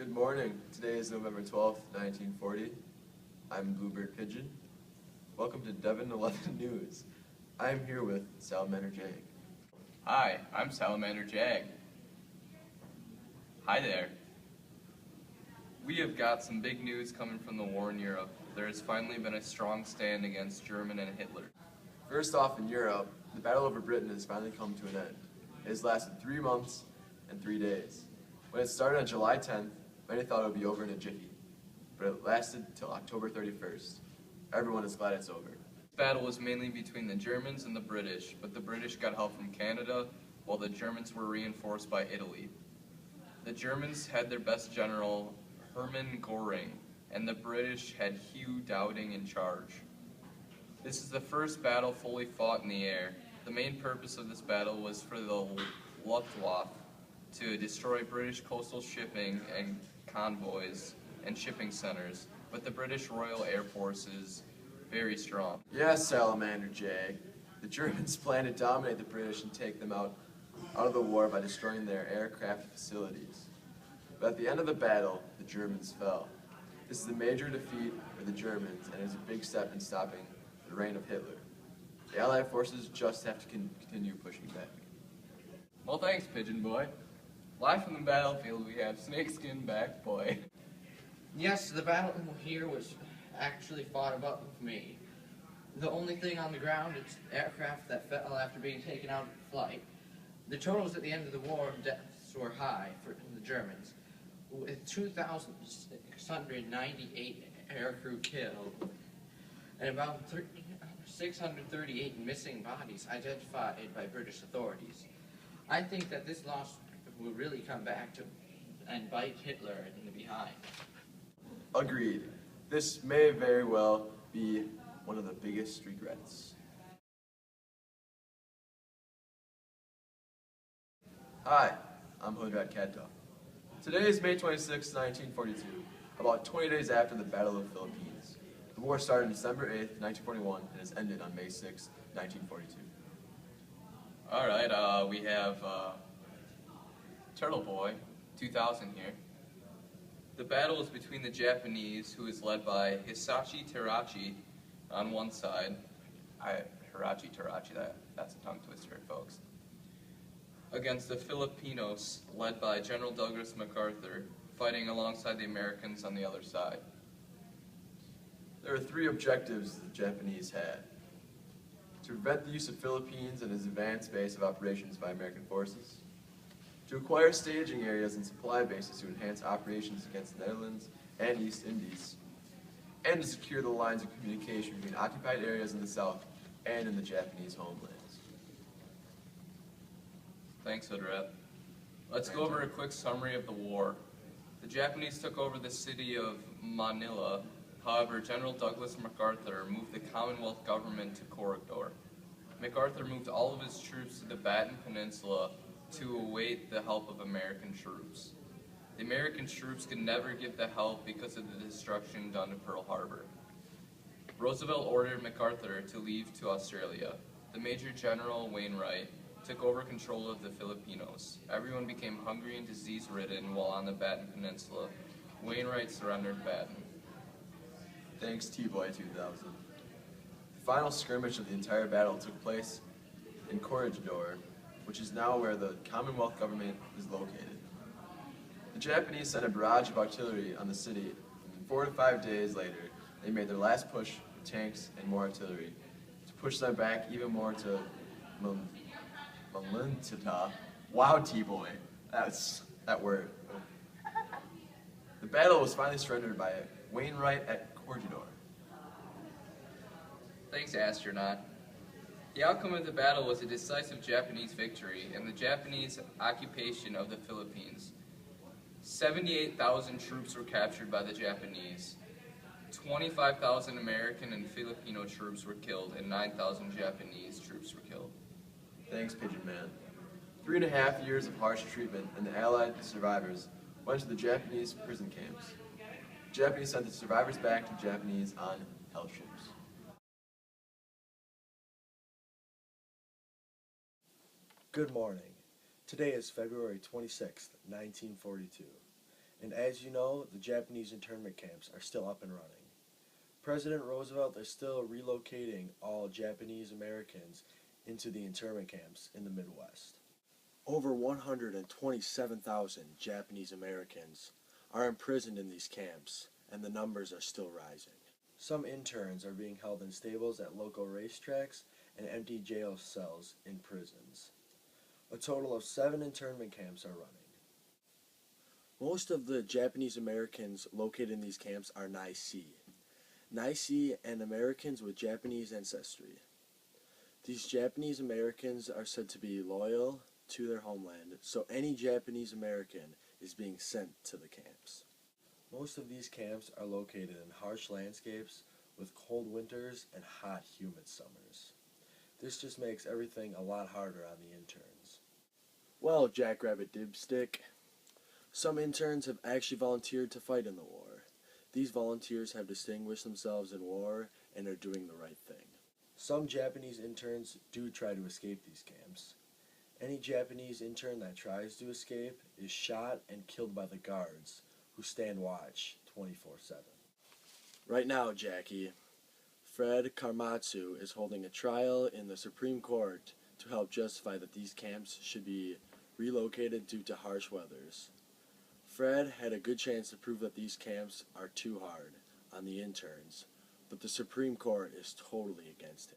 Good morning. Today is November 12th, 1940. I'm Bluebird Pigeon. Welcome to Devon 11 News. I am here with Salamander Jag. Hi, I'm Salamander Jag. Hi there. We have got some big news coming from the war in Europe. There has finally been a strong stand against Germany and Hitler. First off, in Europe, the battle over Britain has finally come to an end. It has lasted 3 months and 3 days. When it started on July 10th, many thought it would be over in a jiffy, but it lasted till October 31st. Everyone is glad it's over. This battle was mainly between the Germans and the British, but the British got help from Canada, while the Germans were reinforced by Italy. The Germans had their best general, Hermann Göring, and the British had Hugh Dowding in charge. This is the first battle fully fought in the air. The main purpose of this battle was for the Luftwaffe to destroy British coastal shipping and convoys and shipping centers, but the British Royal Air Force is very strong. Yes, Salamander Jag. The Germans planned to dominate the British and take them out of the war by destroying their aircraft facilities. But at the end of the battle, the Germans fell. This is a major defeat for the Germans and is a big step in stopping the reign of Hitler. The Allied forces just have to continue pushing back. Well, thanks, Pigeon Boy. Live from the battlefield, we have Snakeskin Back Boy. Yes, the battle here was actually fought above me. The only thing on the ground is aircraft that fell after being taken out of flight. The totals at the end of the war deaths were high for the Germans, with 2,698 aircrew killed and about 638 missing bodies identified by British authorities. I think that this loss will really come back to and bite Hitler in the behind. Agreed. This may very well be one of the biggest regrets. Hi, I'm Hood Rat Cat Dog. Today is May 26, 1942, about 20 days after the Battle of the Philippines. The war started on December 8th, 1941, and has ended on May 6, 1942. All right, we have Turtle Boy 2000 here. The battle is between the Japanese, who is led by Hisashi Terauchi on one side. Hirachi Terauchi, that's a tongue twister, folks. Against the Filipinos, led by General Douglas MacArthur, fighting alongside the Americans on the other side. There are 3 objectives the Japanese had: to prevent the use of Philippines and its advanced base of operations by American forces, to acquire staging areas and supply bases to enhance operations against the Netherlands and East Indies, and to secure the lines of communication between occupied areas in the south and in the Japanese homelands. Thanks, Hoodrat. Let's go over a quick summary of the war. The Japanese took over the city of Manila. However, General Douglas MacArthur moved the Commonwealth government to Corregidor. MacArthur moved all of his troops to the Bataan Peninsula to await the help of American troops. The American troops could never give the help because of the destruction done to Pearl Harbor. Roosevelt ordered MacArthur to leave to Australia. The Major General Wainwright took over control of the Filipinos. Everyone became hungry and disease-ridden while on the Bataan Peninsula. Wainwright surrendered Bataan. Thanks, T-Boy 2000. The final skirmish of the entire battle took place in Corregidor, which is now where the Commonwealth government is located. The Japanese sent a barrage of artillery on the city, and 4 to 5 days later, they made their last push with tanks and more artillery to push them back even more to Malintata. Wow, T-Boy, that word. The battle was finally surrendered by Wainwright at Corregidor. Thanks, astronaut. The outcome of the battle was a decisive Japanese victory and the Japanese occupation of the Philippines. 78,000 troops were captured by the Japanese. 25,000 American and Filipino troops were killed, and 9,000 Japanese troops were killed. Thanks, Pigeon Man. 3.5 years of harsh treatment, and the Allied survivors went to the Japanese prison camps. The Japanese sent the survivors back to the Japanese on hell ships. Good morning. Today is February 26th, 1942, And as you know, the Japanese internment camps are still up and running. President Roosevelt is still relocating all Japanese Americans into the internment camps in the Midwest. Over 127,000 Japanese Americans are imprisoned in these camps, and the numbers are still rising. Some interns are being held in stables at local racetracks and empty jail cells in prisons. A total of 7 internment camps are running. Most of the Japanese Americans located in these camps are Naisei and Americans with Japanese ancestry. These Japanese Americans are said to be loyal to their homeland, so any Japanese American is being sent to the camps. Most of these camps are located in harsh landscapes with cold winters and hot, humid summers. This just makes everything a lot harder on the interns. Well, Jackrabbit Dibstick, some interns have actually volunteered to fight in the war. These volunteers have distinguished themselves in war and are doing the right thing. Some Japanese interns do try to escape these camps. Any Japanese intern that tries to escape is shot and killed by the guards, who stand watch 24/7. Right now, Jackie, Fred Karmatsu is holding a trial in the Supreme Court to help justify that these camps should be relocated due to harsh weathers. Fred had a good chance to prove that these camps are too hard on the interns, but the Supreme Court is totally against him.